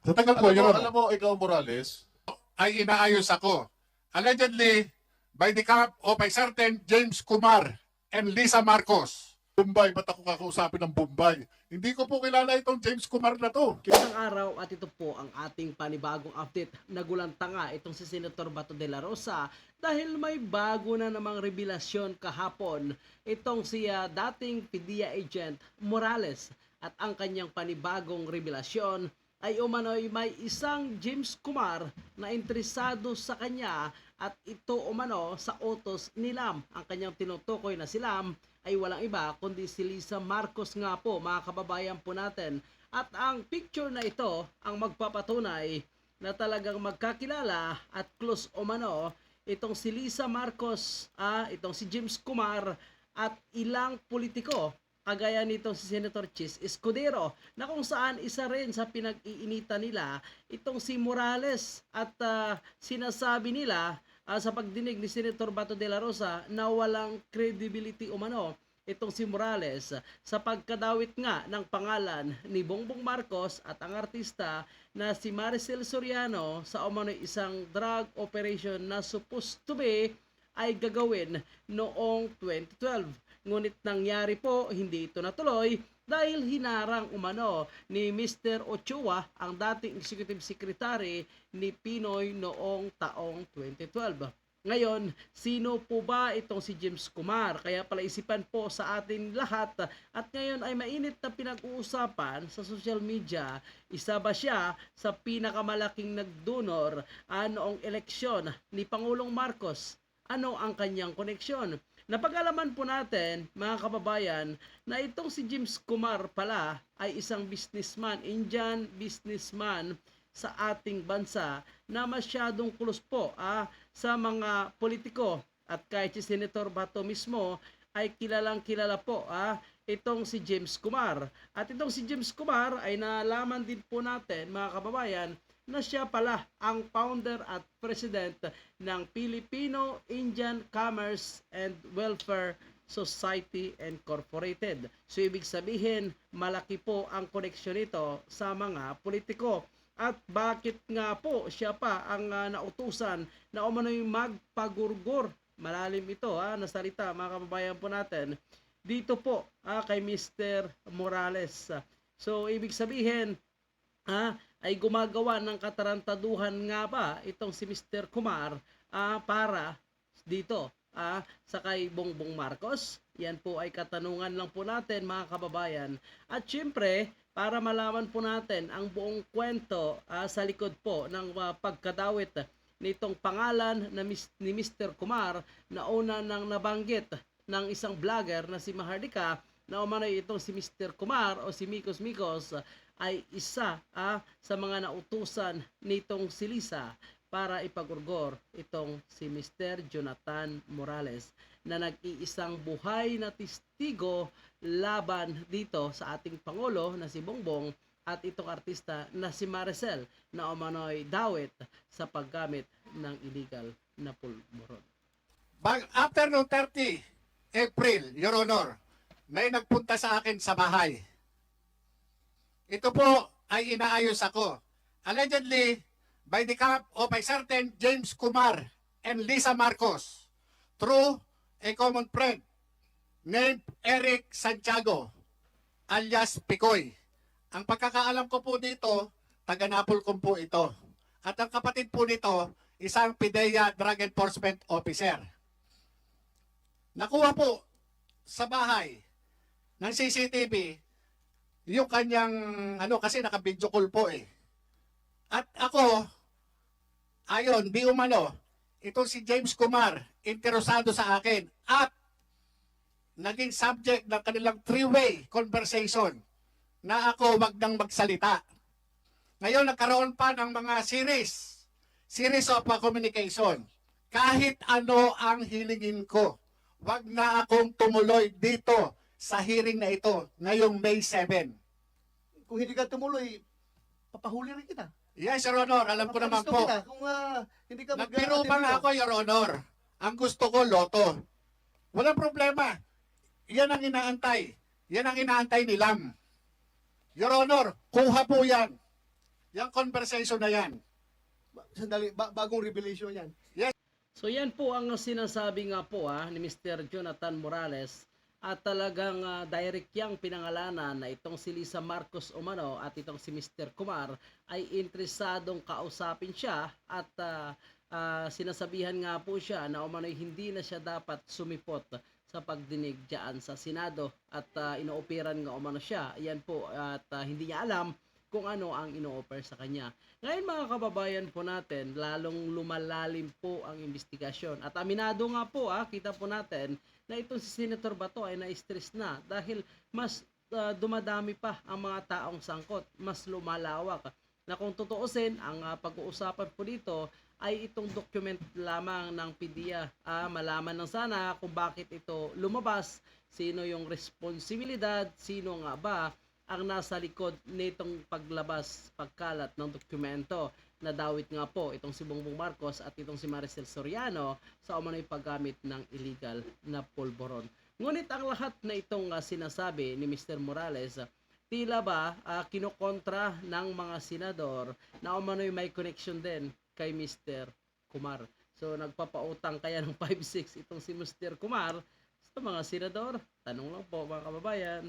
Sa tagal po, Your Honor. Alam mo, ikaw, Morales, Ay inaayos ako. Allegedly, by the camp of a certain James Kumar and Lisa Marcos. Bombay, ba't ako kakausapin ng Bombay? Hindi ko po kilala itong James Kumar na to. Isang araw at ito po ang ating panibagong update. Nagulanta nga itong si Senator Bato de la Rosa dahil may bago na namang revelasyon kahapon itong si dating PDEA agent Morales at ang kanyang panibagong revelasyon ay umano'y may isang James Kumar na interesado sa kanya at ito umano sa utos ni Lam. Ang kanyang tinutukoy na si Lam ay walang iba kundi si Lisa Marcos nga po, mga kababayan po natin. At ang picture na ito ang magpapatunay na talagang magkakilala at close umano itong si Lisa Marcos, itong si James Kumar at ilang politiko kagaya nitong si Senator Chis Escudero na kung saan isa rin sa pinag-iinitan nila itong si Morales at sinasabi nila sa pagdinig ni Senator Bato de la Rosa na walang credibility umano itong si Morales sa pagkadawit nga ng pangalan ni Bongbong Marcos at ang artista na si Maricel Soriano sa umano isang drug operation na supposed to be ay gagawin noong 2012. Ngunit nangyari po, hindi ito natuloy dahil hinarang umano ni Mr. Ochoa, ang dating executive secretary ni Pinoy noong taong 2012. Ngayon, sino po ba itong si James Kumar? Kaya pala isipan po sa atin lahat at ngayon ay mainit na pinag-uusapan sa social media. Isa ba siya sa pinakamalaking nagdonor noong eleksyon ni Pangulong Marcos? Ano ang kanyang koneksyon? Napag-alaman po natin, mga kababayan, na itong si James Kumar pala ay isang businessman, Indian businessman sa ating bansa na masyadong close po sa mga politiko at kahit si Senator Bato mismo ay kilalang kilala po itong si James Kumar. At itong si James Kumar ay nalaman din po natin, mga kababayan, na siya pala ang founder at president ng Filipino Indian Commerce and Welfare Society Incorporated. So ibig sabihin, malaki po ang koneksyon nito sa mga politiko. At bakit nga po siya pa ang nautusan na umano'y magpagurgur? Malalim ito na salita, mga kababayan po natin. Dito po kay Mr. Morales. So ibig sabihin, ay gumagawa ng katarantaduhan nga ba itong si Mr. Kumar para dito sa kay Bongbong Marcos? Yan po ay katanungan lang po natin, mga kababayan. At syempre, para malaman po natin ang buong kwento sa likod po ng pagkadawit nitong pangalan ni Mr. Kumar na una nang nabanggit ng isang vlogger na si Mahardika na umano'y itong si Mr. Kumar o si Mikos Mikos ay isa sa mga nautusan nitong si Lisa para ipagurgor itong si Mr. Jonathan Morales na nag-iisang buhay na testigo laban dito sa ating Pangulo na si Bongbong at itong artista na si Maricel na umano'y dawit sa paggamit ng illegal na pulburon. After noong 30 April, Your Honor, may nagpunta sa akin sa bahay. Ito po ay inaayos ako. Allegedly, by the camp of a certain James Kumar and Lisa Marcos through a common friend named Eric Santiago alias Picoy. Ang pagkakaalam ko po dito, taga-Napolcom po ito. At ang kapatid po nito, isang PDEA Drug Enforcement Officer. Nakuha po sa bahay ng CCTV yung kanyang kasi naka-video call po eh. At ako, ayon, di umano, itong si James Kumar, interesado sa akin at naging subject ng kanilang three-way conversation na ako wag nang magsalita. Ngayon, nagkaroon pa ng mga series of communication. Kahit ano ang hilingin ko, wag na akong tumuloy dito sa hearing na ito ngayong May 7. Kung hindi ka tumuloy, papahuli rin kita. Yes, Your Honor. Alam ko naman Papalisto po. kita kung hindi ka Nagbiro pa nga ako, Your Honor. Ang gusto ko, loto. Walang problema. Yan ang inaantay. Yan ang inaantay ni Lam. Your Honor, kuha po yan. Yung conversation na yan. Sandali, bagong revelation yan. So yan po ang sinasabi nga po ni Mr. Jonathan Morales at talagang direct yang pinangalanan na itong si Lisa Marcos umano at itong si Mr. Kumar ay interesadong kausapin siya at sinasabihan nga po siya na umano'y hindi na siya dapat sumipot sa pagdinig diyan sa Senado at inooperan nga umano siya. Yan po at hindi niya alam kung ano ang ino-offer sa kanya. Ngayon mga kababayan po natin, lalong lumalalim po ang investigasyon. At aminado nga po, kita po natin na itong si Senator Bato ay na-stress na dahil mas dumadami pa ang mga taong sangkot, mas lumalawak. Na kung tutuusin, ang pag-uusapan po dito ay itong document lamang ng PDEA. Malaman lang sana kung bakit ito lumabas, sino yung responsibilidad, sino nga ba ang nasa likod nitong paglabas, pagkalat ng dokumento na dawit nga po itong si Bongbong Marcos at itong si Maricel Soriano sa umano'y paggamit ng illegal na pulburon. Ngunit ang lahat na itong sinasabi ni Mr. Morales, tila ba kinokontra ng mga senador na umano'y may connection din kay Mr. Kumar. So nagpapautang kaya ng 5-6 itong si Mr. Kumar sa mga senador. Tanong lang po mga kababayan.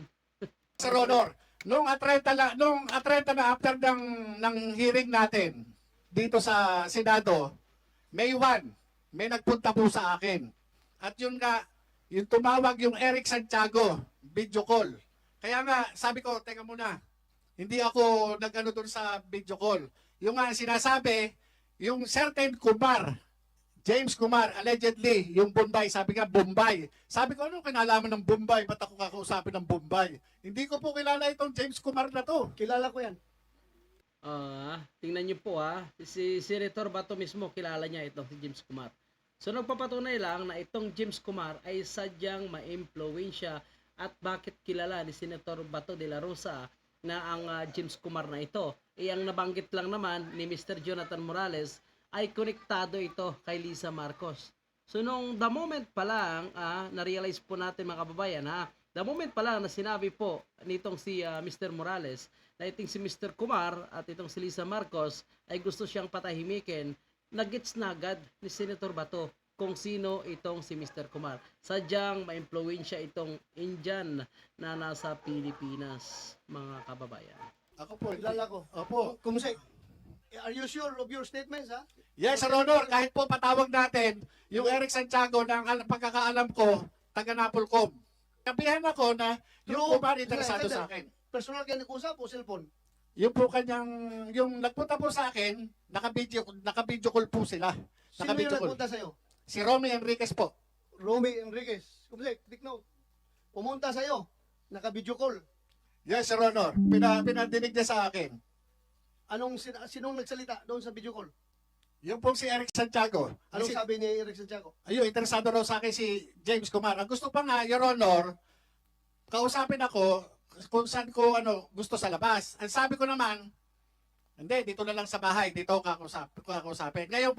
Sir Honor, nung atrenta na after ng hearing natin dito sa Senado, May 1, may nagpunta po sa akin. At yun nga, yung tumawag yung Eric Santiago, video call. Kaya nga, sabi ko, teka muna, hindi ako nag-ano dun sa video call. Yung nga sinasabi, yung certain Kumar, James Kumar, allegedly, yung Bombay, sabi nga Bombay. Sabi ko, ano kinalaman ng Bombay? Ba't ako kakausapin ng Bombay? Hindi ko po kilala itong James Kumar na to. Kilala ko yan. Tingnan niyo po si Senator Bato mismo kilala niya ito, si James Kumar. So nagpapatunay lang na itong James Kumar ay sadyang ma-impluwensya at bakit kilala ni Senator Bato de la Rosa na ang James Kumar na ito. Ang nabanggit lang naman ni Mr. Jonathan Morales ay konektado ito kay Lisa Marcos. So nung the moment pa lang, na-realize po natin mga kababayan, the moment pa lang na sinabi po nitong si Mr. Morales na itong si Mr. Kumar at itong si Lisa Marcos ay gusto siyang patahimikin, nag-gets na agad ni Senator Bato kung sino itong si Mr. Kumar. Sadyang ma-impluwensya itong Indian na nasa Pilipinas, mga kababayan. Ako po, Kilala ko. Opo. Kumusay, are you sure of your statements, ha? Yes, Sir Honor, kahit po patawag natin, yung Eric Santiago, ng pagkakaalam ko, taga Napolcom. Sabihan ako na yung Kumar interesado sa akin. Personal kayo nag-usap o cellphone? Yung po kanyang, yung nagpunta po sa akin, naka-video call po sila. Sino yung Naka-video call. nagpunta sa'yo? Si Romy Enriquez po. Romy Enriquez. Kumusay, take note. Pumunta sa'yo. Naka-video call. Yes, Sir Honor. Pinadinig niya sa akin. Sinong nagsalita doon sa video call? Yung pong si Eric Santiago. Anong sabi ni Eric Santiago? Ayun, interesado raw sa akin si James Kumar. Ang gusto pa nga, Your Honor, kausapin ako kung saan ko gusto sa labas. Ang sabi ko naman, hindi, dito na lang sa bahay, dito ako kakausapin. Ngayon,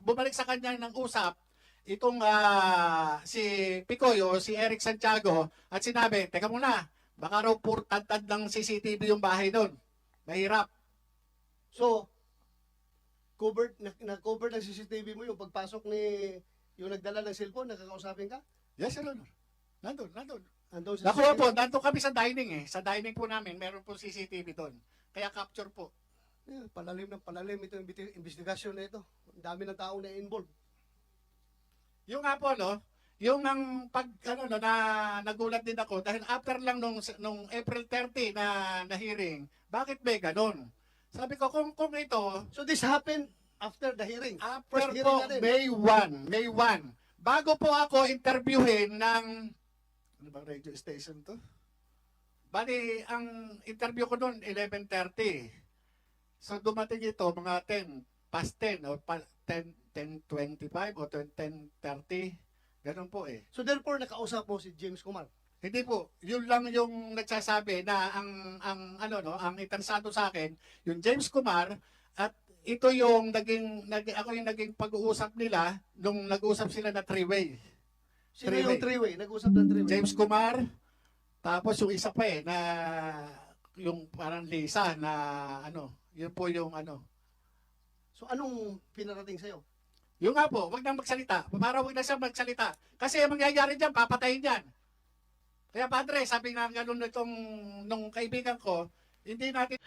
bumalik sa kanya ng usap, itong si Picoy o si Eric Santiago, at sinabi, teka muna, baka raw purtad ng CCTV yung bahay doon. Mahirap. So, na-cover ng CCTV mo yung pagpasok ni yung nagdala ng cellphone, nakakausapin ka? Yes, Sir Honor. Nandun. Andun sa Nakuha CCTV. po, nandun kami sa dining Sa dining po namin, meron po CCTV doon. Kaya capture po. Palalim ito yung investigasyon na ito. Ang dami ng taong na-involve. Yung nga po, yung ang na nagulat din ako dahil after lang nung April 30 na hearing, bakit may ganun? Sabi ko, kung ito, So this happened after the hearing. after First hearing po, natin. May 1. Bago po ako interviewin ng, ano ba radio station to? Bali, ang interview ko noon, 11:30. So dumating ito, mga 10, past 10, o 10:25 o 10:30. Ganun po eh. So therefore, nakausap mo si James Kumar. Hindi po, yun lang yung nagsasabi na ang interesado sa akin, yung James Kumar, at ito yung ako yung naging pag-uusap nila nung nag-uusap sila na three-way. Sino Three-way. yung three-way? Nag-usap ng three-way. James Kumar, tapos yung isa pa na yung parang Lisa na ano, yun po yung ano. So anong pinarating sa'yo? Yung nga po, wag nang magsalita. Para wag na siya magsalita. Kasi ang mangyayari dyan, papatayin dyan. Kaya padre, sabi nga ganun nitong nung kaibigan ko, hindi natin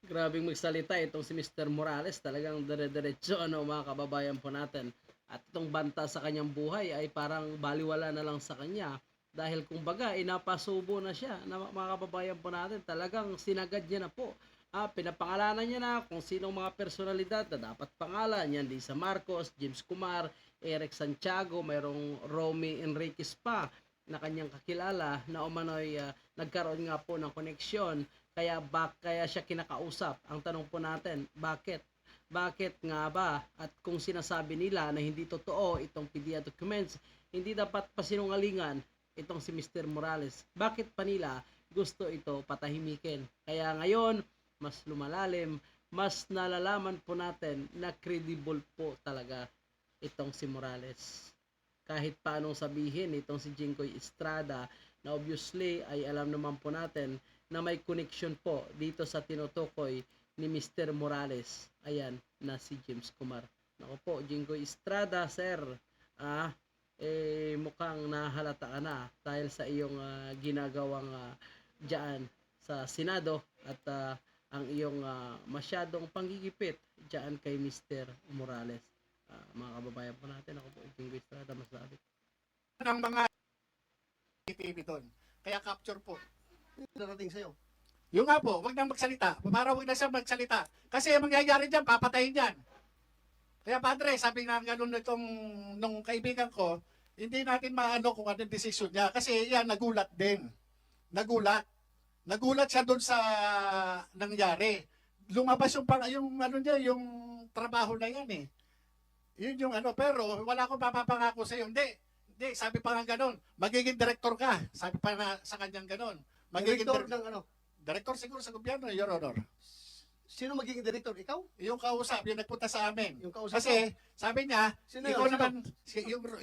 Grabing magsalita itong si Mr. Morales, talagang dire-diretso mga kababayan po natin. At itong banta sa kanyang buhay ay parang baliwala na lang sa kanya dahil kumbaga inapasubo na siya na mga kababayan po natin, talagang sinagad niya na po. Pinapangalanan niya na kung sinong mga personalidad na dapat pangalan. Yan, Lisa Marcos, James Kumar, Eric Santiago, mayroong Romy Enriquez pa na kanyang kakilala na umano'y nagkaroon nga po ng koneksyon. Kaya siya kinakausap. Ang tanong po natin, bakit? Bakit nga ba? At kung sinasabi nila na hindi totoo itong PDEA documents, hindi dapat pasinungalingan itong si Mr. Morales. Bakit pa nila gusto ito patahimikin? Kaya ngayon, mas lumalalim, mas nalalaman po natin na credible po talaga itong si Morales. Kahit paanong sabihin itong si Jinggoy Estrada na obviously ay alam naman po natin na may connection po dito sa tinutukoy ni Mr. Morales. Ayan, na si James Kumar. Naku po, Jinggoy Estrada, sir. Mukhang nahalata ka na dahil sa iyong ginagawang dyan sa Senado at ang iyong masyadong panggigipit dyan kay Mr. Morales. Mga kababayan po natin, ako po, Jinggoy Estrada, masabi. ng mga TV doon. Kaya capture po. Pinarating sa'yo? Yung nga po, wag nang magsalita. Para wag na siya magsalita. Kasi ang mangyayari dyan, papatayin dyan. Kaya padre, sabi nga ganun nitong nung kaibigan ko, hindi natin maano kung anong desisyon niya. Kasi yan, nagulat din. Nagulat. Nagulat siya doon sa nangyari. Lumabas yung ano niya, yung trabaho na yan eh. Yun yung ano, pero wala akong papapangako sa iyo. Hindi, sabi pa nga ganun, magiging director ka. Sabi pa na sa kanyang ganun. Magiging Director ng ano? Director siguro sa gobyerno, Your Honor. Sino magiging director? Ikaw? Yung kausap, yung nagpunta sa amin. Yung kausap Kasi sabi niya, Sino ikaw yun? Sino? naman,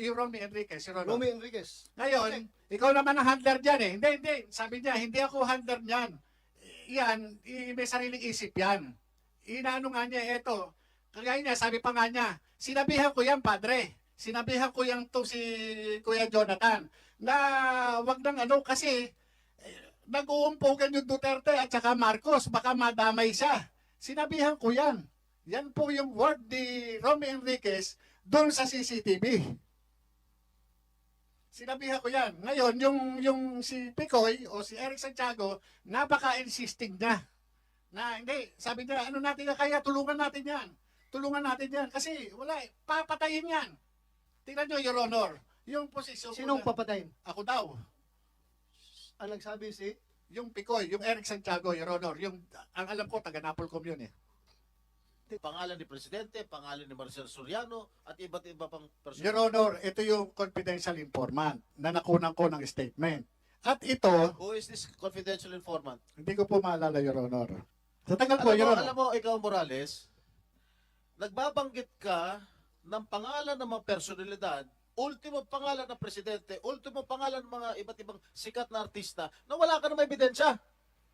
yung Romy Enriquez, Your Honor. Romy Enriquez. Ngayon, ikaw naman ang handler dyan eh. Hindi. Sabi niya, hindi ako handler niyan. Yan, may sariling isip yan. Inaano nga niya, eto. Kagaya niya, sabi pa nga niya, sinabihan ko yan, padre. Sinabihan ko yan to si Kuya Jonathan. Na wag nang ano, kasi nag-uumpugan yung Duterte at saka Marcos. Baka madamay siya. Sinabihan ko yan. Yan po yung word ni Romy Enriquez doon sa CCTV. Sinabihan ko yan. Ngayon, yung si Picoy o si Eric Santiago, napaka-insisting na. Na hindi, sabi niya, ano natin na kaya, tulungan natin yan. Tulungan natin yan. Kasi wala, papatayin yan. Tingnan nyo, Your Honor, yung posisyon Sinong ko. papatayin? Ako daw. Ang nagsabi si... Yung Picoy, yung Eric Santiago, Your Honor, yung, ang alam ko, taga Napolcom yun eh. Pangalan ni Presidente, pangalan ni Marcel Soriano, at iba't iba pang personal. Your Honor, ito yung confidential informant na nakunan ko ng statement. At ito, Who is this confidential informant? hindi ko po maalala, Your Honor. Sa tagal ko, Your Honor. Alam mo, ikaw Morales, nagbabanggit ka ng pangalan ng mga personalidad, ultimo pangalan ng presidente, ultimo pangalan ng mga iba't ibang sikat na artista na wala ka namang ebidensya.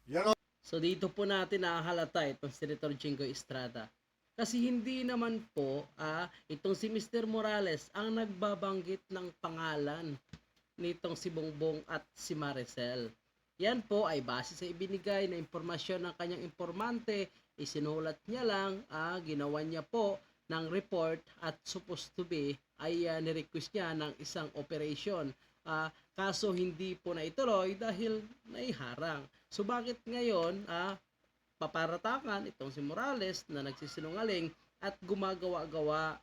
Your So dito po natin nakahalata itong Senator Jinggoy Estrada. Kasi hindi naman po itong si Mr. Morales ang nagbabanggit ng pangalan nitong si Bongbong at si Maricel. Yan po ay base sa ibinigay na impormasyon ng kanyang informante, isinulat niya lang, ginawa niya po ng report at supposed to be ay nirequest niya ng isang operation. Kaso hindi po na ituloy dahil naiharang. So bakit ngayon paparatakan itong si Morales na nagsisinungaling at gumagawa-gawa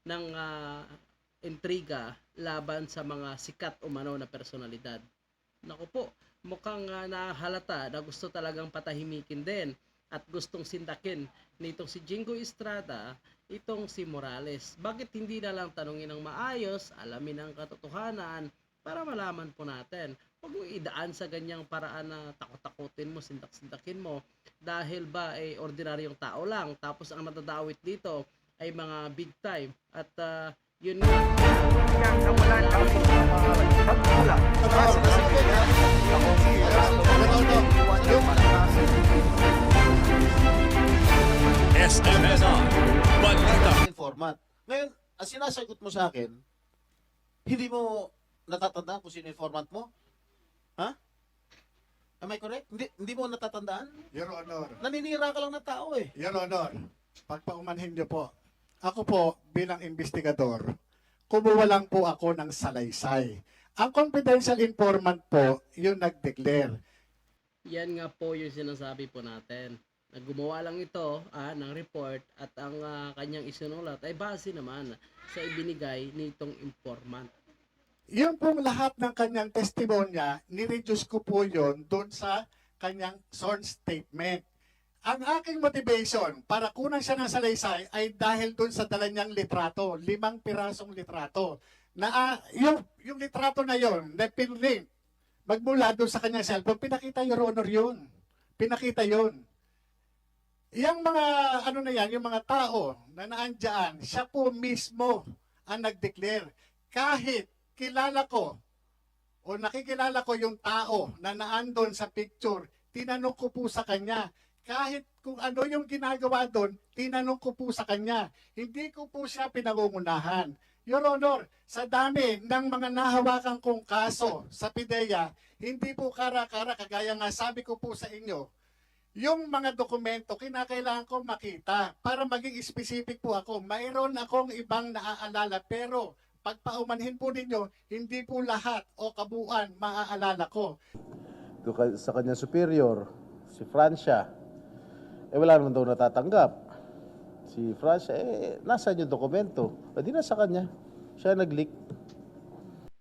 ng intriga laban sa mga sikat umano na personalidad? Naku po, mukhang nahalata na gusto talagang patahimikin din at gustong sindakin nitong si Jinggoy Estrada itong si Morales. Bakit hindi na lang tanungin ng maayos, alamin ang katotohanan para malaman po natin? Huwag mo idaan sa ganyang paraan na takot-takutin mo, sindak-sindakin mo dahil ba ordinaryong tao lang tapos ang nadadawit dito ay mga big time at Yun nga. SMSR Balita. Informant. Ngayon, ang sinasagot mo sa akin, hindi mo natatandaan kung sino informant mo? Ha? Am I correct? Hindi mo natatandaan? Your Honor, Naninira ka lang ng tao eh. Your Honor, pagpaumanhin niyo po, ako po bilang investigador, kumuha lang po ako ng salaysay. Ang confidential informant po, yung nag-declare. Yan nga po yung sinasabi po natin. Gumawa lang ito ng report at ang kanyang isinulat ay base naman sa ibinigay nitong informant. Yung pong lahat ng kanyang testimonya, nireduce ko po yun doon sa kanyang sworn statement. Ang aking motivation para kunan siya ng salaysay ay dahil doon sa dala niyang litrato, 5 pirasong litrato. Na yung litrato na yon, na pinlink, magmula doon sa kanyang cellphone, pinakita Your Honor yun. Pinakita yun. Yung mga ano na yan, yung mga tao na naandyan, siya po mismo ang nag-declare. Kahit kilala ko o nakikilala ko yung tao na naandon sa picture, tinanong ko po sa kanya. Kahit kung ano yung ginagawa doon, tinanong ko po sa kanya. Hindi ko po siya pinangungunahan. Your Honor, sa dami ng mga nahawakan kong kaso sa PIDEA, hindi po kara-kara, kagaya nga sabi ko po sa inyo, yung mga dokumento, kinakailangan ko makita para maging specific po ako. Mayroon akong ibang naaalala pero pagpaumanhin po ninyo, hindi po lahat o kabuuan maaalala ko. Sa kanyang superior, si Francia, wala naman daw natatanggap. Si Francia, nasa yung dokumento? Di na sa kanya. Siya nag-leak.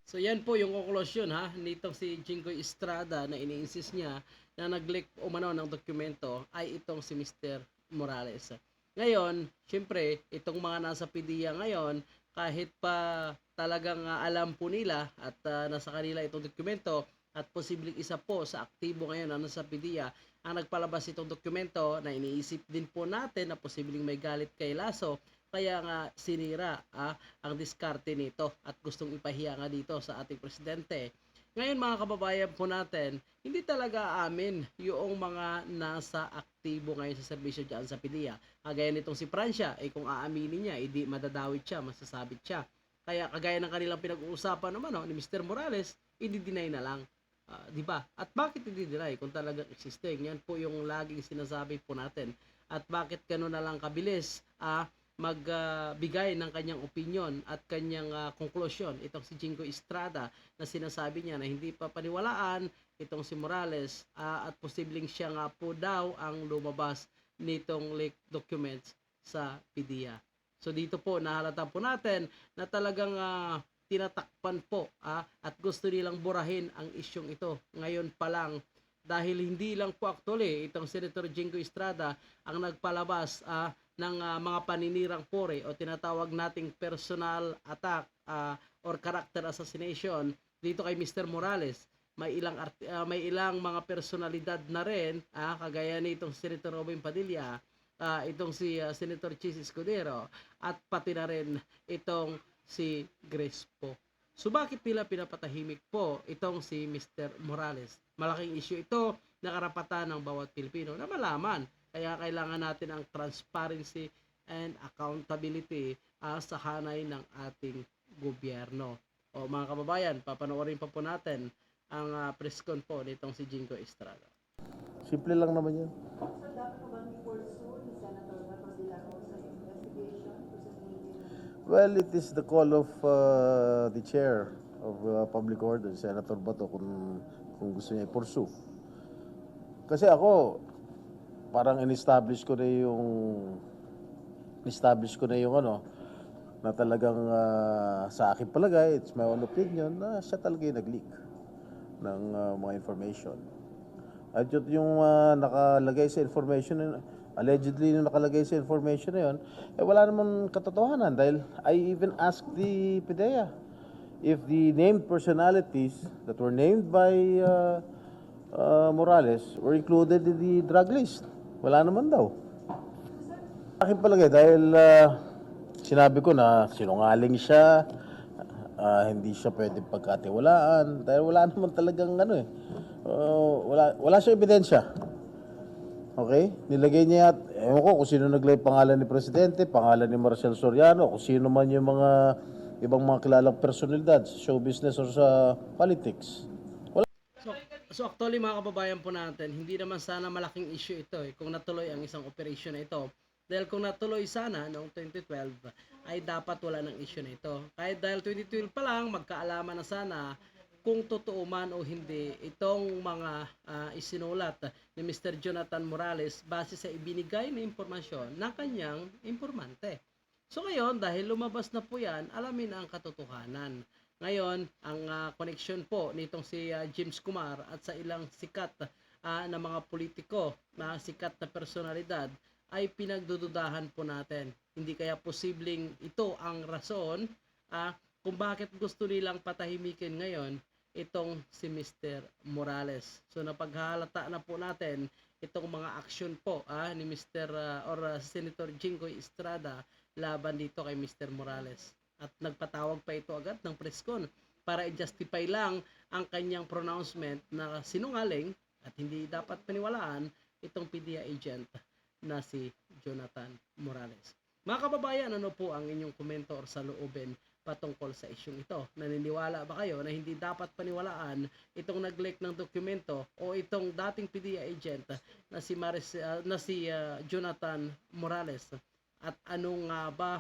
So yan po yung konklusyon nitong si Jinggoy Estrada na ini-insist niya na nag-leak umano ng dokumento ay itong si Mr. Morales. Ngayon, syempre, itong mga nasa PIDEA ngayon, kahit pa talagang alam po nila at nasa kanila itong dokumento at posibleng isa po sa aktibo ngayon na nasa PIDEA ang nagpalabas itong dokumento na iniisip din po natin na posibleng may galit kay Lasso, kaya nga sinira ang diskarte nito at gustong ipahiya nga dito sa ating presidente. Ngayon mga kababayan po natin, hindi talaga amin yung mga nasa aktibo ngayon sa serbisyo dyan sa PIDEA. Kagaya nitong si Francia, kung aaminin niya, hindi madadawit siya, masasabit siya. Kaya kagaya ng kanilang pinag-uusapan naman ni Mr. Morales, i-deny na lang. Di ba? At bakit i-deny kung talagang existing? Yan po yung laging sinasabi po natin. At bakit gano'n na lang kabilis magbigay ng kanyang opinion at kanyang konklusyon itong si Jinggoy Estrada na sinasabi niya na hindi pa paniwalaan itong si Morales at posibleng siya nga po daw ang lumabas nitong leaked documents sa PIDEA. So dito po nahalata po natin na talagang tinatakpan po at gusto nilang burahin ang isyong ito ngayon pa lang dahil hindi lang po actually itong Senator Jinggoy Estrada ang nagpalabas ng mga paninirang puri o tinatawag nating personal attack or character assassination dito kay Mr. Morales. May ilang mga personalidad na rin kagaya nitong Senator Robin Padilla, itong si Senator Chis Escudero at pati na rin itong si Grace po. So bakit nila pinapatahimik po itong si Mr. Morales? Malaking issue ito na karapatan ng bawat Pilipino na malaman. Kaya kailangan natin ang transparency and accountability sa hanay ng ating gobyerno. O mga kababayan, papanoorin pa po natin ang press con po nitong si Jinggoy Estrada. Simple lang naman yun. Well, it is the call of the chair of public order, Senator Bato, kung gusto niya i-pursue. Kasi ako, parang in-establish ko na yung na talagang sa akin palagay, it's my own opinion, na siya talaga yung nag-leak ng mga information. At yung nakalagay sa information, allegedly yung nakalagay sa information na yun, wala naman katotohanan dahil I even asked the PIDEA if the named personalities that were named by Morales were included in the drug list. Wala naman daw. Akin palagay dahil sinabi ko na sinungaling siya, hindi siya pwedeng pagkatiwalaan dahil wala naman talagang ano eh. Wala siya ebidensya. Okay? Nilagay niya, ewan ko kung sino naglagay pangalan ni Presidente, pangalan ni Marcel Soriano, kung sino man yung mga ibang mga kilalang personalidad sa show business or sa politics. So actually mga kababayan po natin, hindi naman sana malaking issue ito kung natuloy ang isang operation na ito. Dahil kung natuloy sana noong 2012 ay dapat wala ng issue na ito. Kahit dahil 2012 pa lang magkaalaman na sana kung totoo man o hindi itong mga isinulat ni Mr. Jonathan Morales base sa ibinigay na impormasyon ng kanyang informante. So ngayon, dahil lumabas na po yan, alamin ang katotohanan. Ngayon, ang connection po nitong si James Kumar at sa ilang sikat na mga politiko, na sikat na personalidad, ay pinagdududahan po natin. Hindi kaya posibleng ito ang rason kung bakit gusto nilang patahimikin ngayon itong si Mr. Morales. So napaghalata na po natin itong mga action po ni Mr. Senator Jinggoy Estrada laban dito kay Mr. Morales. At nagpatawag pa ito agad ng press con para i-justify lang ang kanyang pronouncement na sinungaling at hindi dapat paniwalaan itong PDEA agent na si Jonathan Morales. Mga kababayan, ano po ang inyong komento or saloobin patungkol sa isyong ito? Naniniwala ba kayo na hindi dapat paniwalaan itong nag-leak ng dokumento o itong dating PDEA agent na si Jonathan Morales? At ano nga ba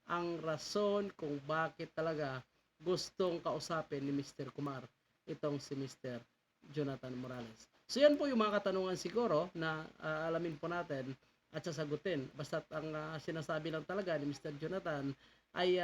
ang rason kung bakit talaga gustong kausapin ni Mr. Kumar itong si Mr. Jonathan Morales? So yan po yung mga katanungan siguro na alamin po natin at sasagutin. Basta ang sinasabi lang talaga ni Mr. Jonathan ay